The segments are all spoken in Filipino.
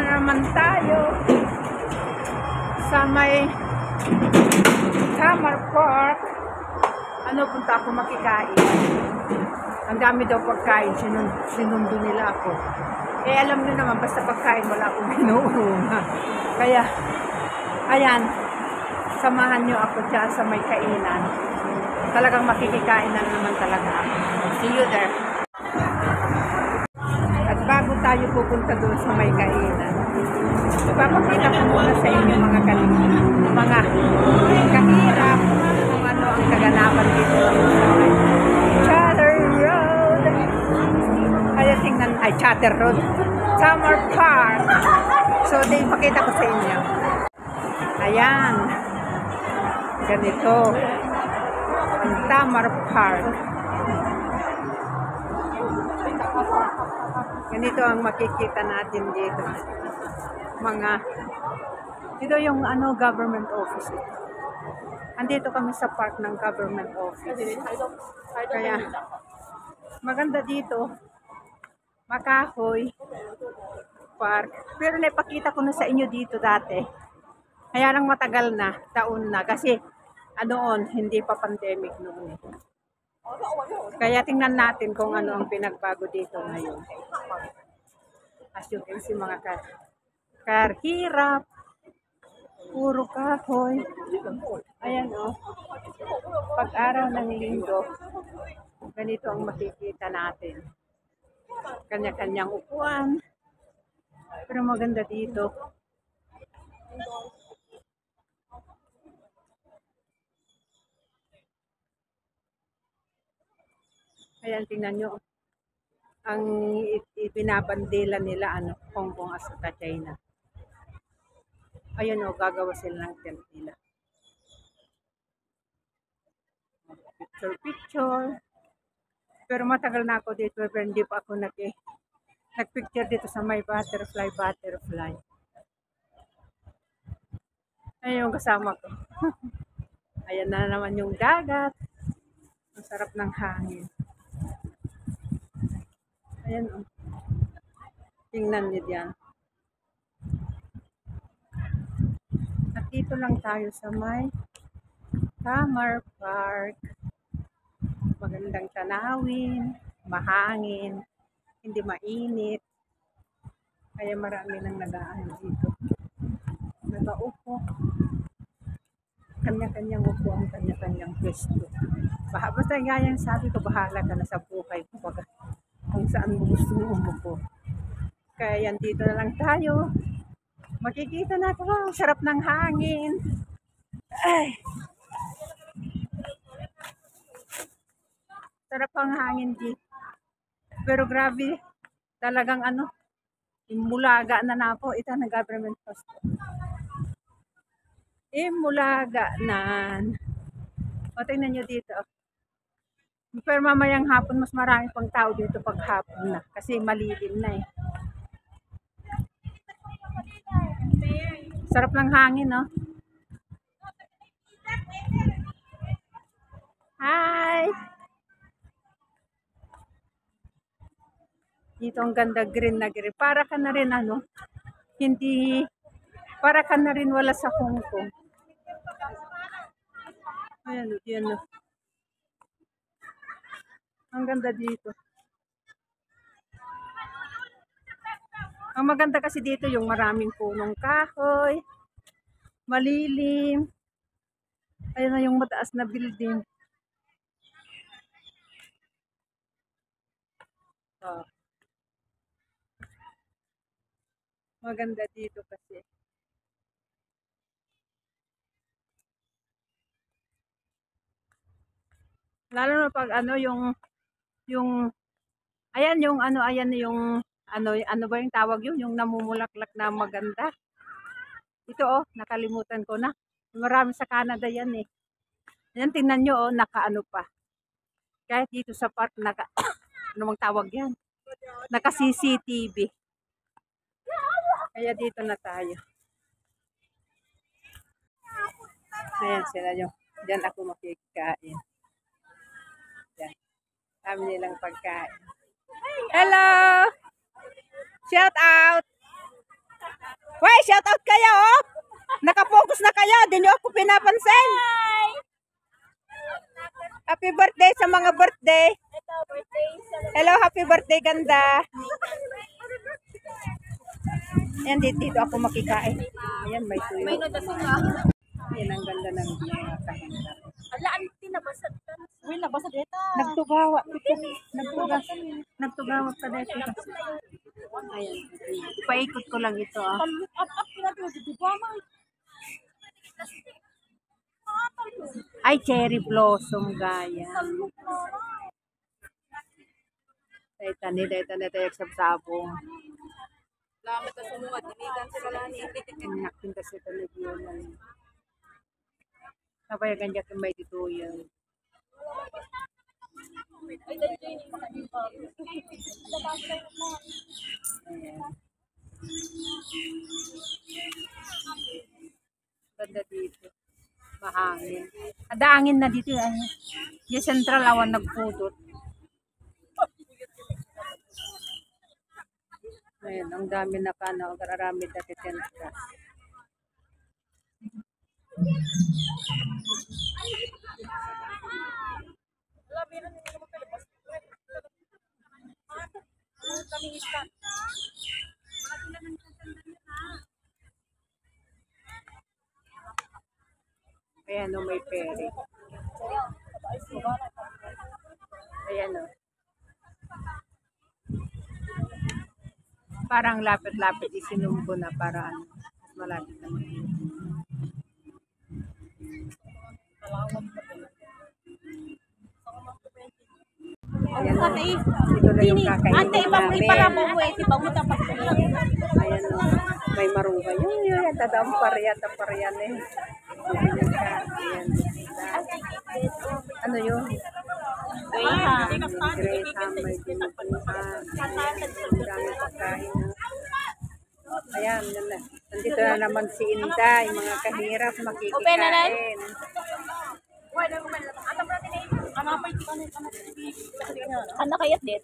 naman tayo sa may Summer Park. Punta ako makikain. Ang dami daw pagkain, sinundo nila ako. Alam nyo naman, basta pagkain wala akong ginuuna. Kaya, ayan, samahan nyo ako dyan sa may kainan. Talagang makikikain na naman talaga ako. See you there. At bago tayo pupunta doon sa may kainan, ipapakita ko muna sa inyo mga kahirap kung ano ang kaganapan dito sa Chatter Road. Kaya tingnan, Chatter Road, Summer Park. So, ipakita ko sa inyo. Ayan. Ganito. Ang Summer Park. Ganito ang makikita natin dito. Dito yung government office. Andito kami sa park ng government office. Kaya maganda dito. Makahoy Park. Pero naipakita ko na sa inyo dito dati. Kaya lang matagal na, taon na. Kasi hindi pa pandemic noon. Kaya tingnan natin kung ano ang pinagbago dito ngayon. As you can see, mga kahirap. Puro kahoy. Ayan pag-araw ng linggo, ganito ang makikita natin. Kanya-kanyang upuan. Pero maganda dito. Ayan, tingnan nyo. Ang ibinabandila nila, Hong Kong as China. Ayan gagawa sila ng tent nila. Picture. Pero matagal na ako dito, pero hindi pa ako nagpicture dito sa may butterfly. Ayan yung kasama ko. Ayan na naman yung dagat. Ang sarap ng hangin. Ayan tingnan niyo diyan. At dito lang tayo sa may Summer Park. Magandang tanawin, mahangin, hindi mainit. Kaya marami nang nag-aano dito. Nag-aupo. Kanya-kanyang upo ang kanya-kanyang pwesto. Basta gayang sabi ko, bahala ka na sa buhay ko. Kung saan mo gusto mo umupo. Kaya yan, dito na lang tayo. Makikita natin, ang sarap ng hangin. Ay! Sarap ang hangin dito. Pero grabe, talagang imulaga na po. Ito na government hospital. Imulaga na. Tingnan nyo dito. Pero mamayang hapon, mas marami pang tao dito pag hapon na. Kasi malilim na eh. Sarap ng hangin, no? Hi! Dito ang ganda, green na green. Para ka na rin, para ka na rin wala sa Hong Kong. Ayan, yan. Ang ganda dito. Ang maganda kasi dito yung maraming punong kahoy. Malilim. Ayun na yung mataas na building. Maganda dito kasi. Lalo na pag ano ba yung tawag yun? Yung namumulaklak na maganda. Ito nakalimutan ko na. Marami sa Canada yan eh. Yan, tingnan nyo nakaano pa. Kahit dito sa park, ano mang tawag yan? Naka-CCTV. Kaya dito na tayo. Ayan sila yung. Diyan ako makikain. Diyan. Kami nilang pagkain. Hello! Shout out! shout out kayo, oh. Nakapokus na kayo, di nyo ako pinapansin. Happy birthday sa mga birthday. Hello, happy birthday, ganda. Ayan, dito ako makikain. Ayan, may tuyo. Ayan, ang ganda ng mga kahindap. Alaan, tinabasad ka. Uy, nabasad ito. Nagtugawa. Nagtugawa pa dito. Ayan. Paikot ko lang ito, ah. Ay, cherry blossom, gaya. Tani, tayo sa sabong. Lamat na sumuwad. Dinigan sila lang eh. Nakpinta sa talagyan. Napayagan dyan kung may dito yan. Ganda dito. Mahangin. Adaangin na dito. Yung central awan nagpudot. Ayan, ang dami na kano. Kararami dati tenta. Ayan o, may peri. Ayan o. Parang lapit-lapit isinumbo na para ano, malapit naman. Ayan o, ito na yung kakainin Ante, namin. para mo mo eh. Si Bamuta pa. Ayan o, may marunga. Yun, tadampariyan eh. Ayan. Ano yun? Greyhound, may binubuhan. Ang dami pagkain. Ayan, nandito na naman si Inday, mga kahirap makikikain. Ano kayat dit?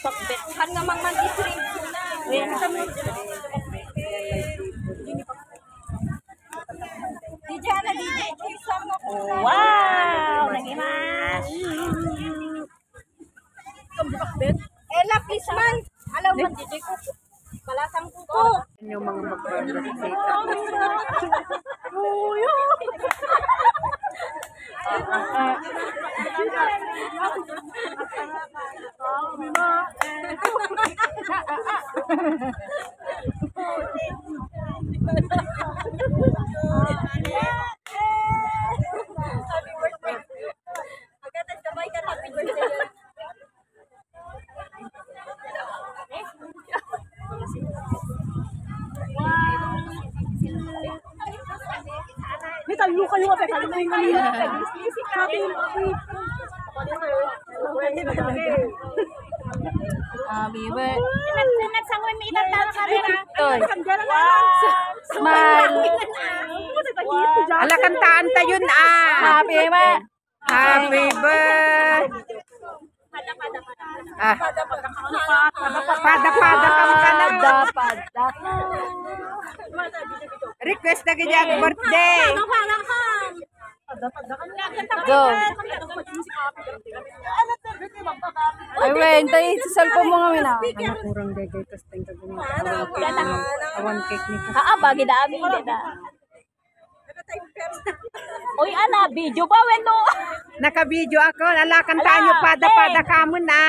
Pakbet. Kan nga mang mag-isring. Ayan, kami. DJ na DJ. Wow! Nagimas! Pakbet. Ella, please man. Alam mo, DJ ko. Malasang kuko. Yung mga mag-birthday. Happy birthday. Agad sabay ka happy birthday. Tayo kayo at kalimay ngayon. Nagsangoy may ilang tao ka rin. Smile. Ala, kantaan tayo na. Happy birthday. Happy birthday. Pada-pada kang kanang. Request na kanyang birthday. Go. Ay, wait. Tayo sa cellphone mo nga mina. Ano kurang dagay kas tayong kagumang awan cake ni ko. Bagi dami dito. Uy, ana, video ba? Wendo. Naka-video ako. Lalakan tayo pada-pada kamo na.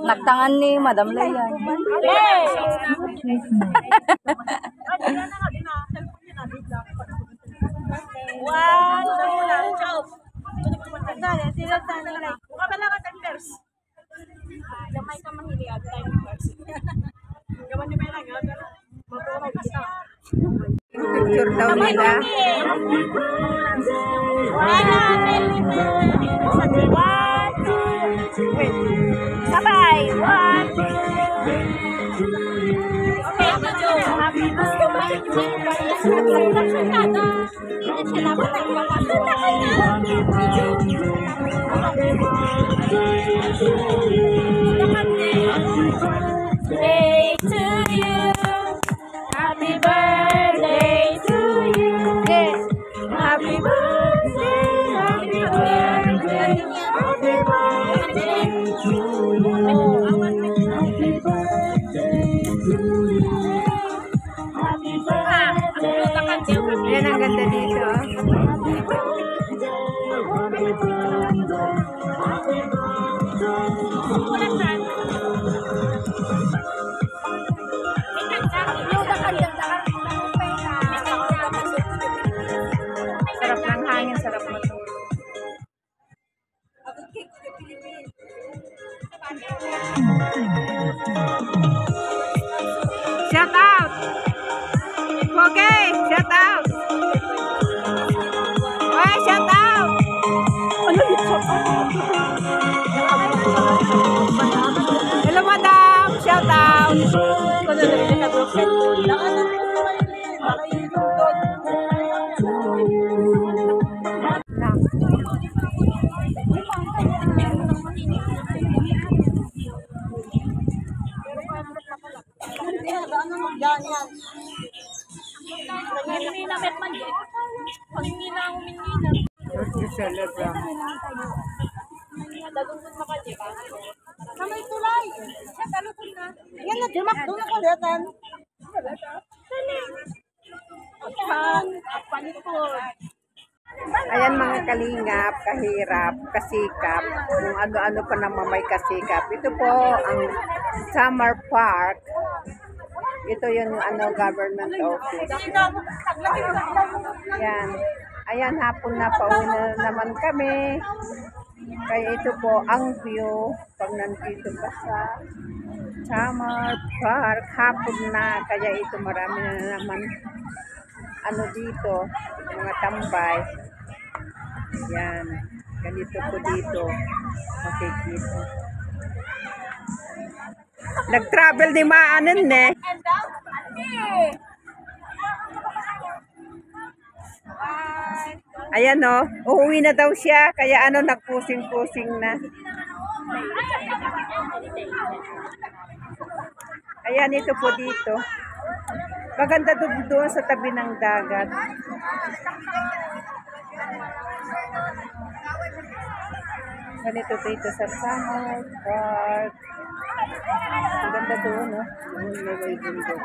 Nagtangan ni Madam Layan. Hey! Wow! Gamay ka mahiliag time first. Gawan ni Mela nga. Picture daw nila. Sabay! birthday to you. Happy birthday to you. Yes. Happy birthday, happy birthday, happy birthday to you. Happy birthday to you. Happy birthday. Yan ang ganda dito. Sarap ng hangin, sarap matulog. Shout out! Okay, shout out! Oy, shout out! Ano yung shout out? Hello, madam! Shout out! Kamay tulay. Siya talutod na. Yan na, jumak doon ako datan. Ayan mga kalingap, kahirap, kasikap, kung ano-ano pa naman may kasikap. Ito po ang Summer Park. Ito yung government office. Ayan. Ayan, hapon na pauwi na naman kami. Kaya ito po ang view pag nandito ka sa Summer Park. Hapon na, kaya ito marami na naman dito, mga tambay. Yan, ganito po dito makikita. Nag-travel di maanin eh. Ayan o, uuwi na daw siya, kaya nagpusing-pusing na. Ayan, ito po dito. Maganda doon sa tabi ng dagat. Ganito dito sa Summer Park. Ang ganda doon, no? May bundok.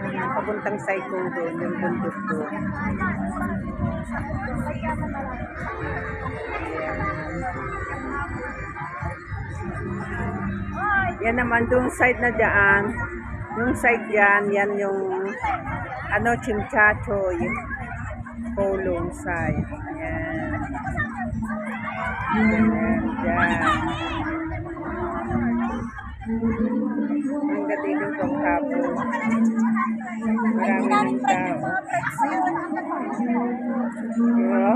Ayan, papuntang Saikong doon, yung bundok doon. Yan naman doon side na dyan. Yung side dyan, yan yung Chimchachoy. Polong side. Yan. Yan. Ang gating yung pagkapon. Maraming tao.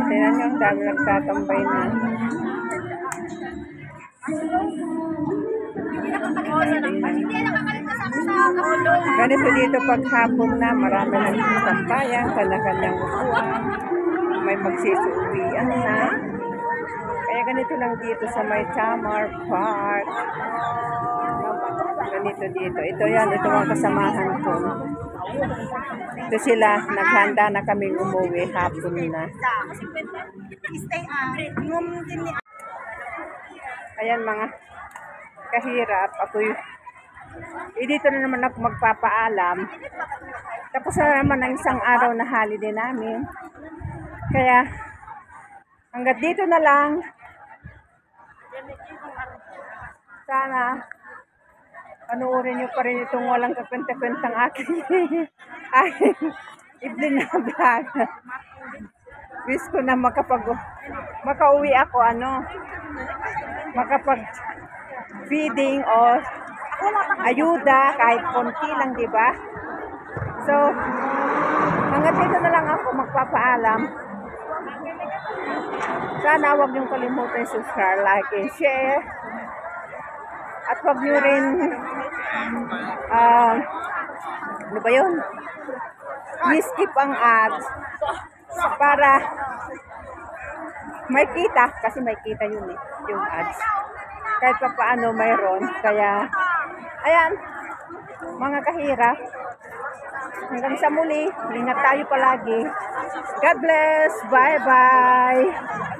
Tingnan nyo, ang dami nagtatambay na. Ganito dito paghapon na, marami ng tambayan, kanya-kanyang upuan, may magsisuuwian na. Kaya ganito lang dito sa may Summer Park. Ganito dito. Ito yan, ito ang kasamahan ko. Ito sila, naghanda na kaming umuwi, hapon na. Ayan mga kahirap, dito na naman ako magpapaalam. Tapos na naman ang isang araw na holiday namin. Kaya hanggat dito na lang. Sana panoorin nyo pa rin itong walang kakwenta-kwentang aking evening na vlog. Wish ko na makauwi ako makapag-feeding o ayuda kahit konti lang, di ba? So, hanggang dito na lang ako magpapaalam. Sana huwag niyong kalimutan subscribe, like, and share. At huwag niyo rin ano ba yun? I-skip ang ads para may kita, kasi may kita yun yung ads. kahit pa paano mayroon. Kaya, ayan, mga kahirap. Hanggang sa muli, ingat tayo palagi. God bless. Bye-bye.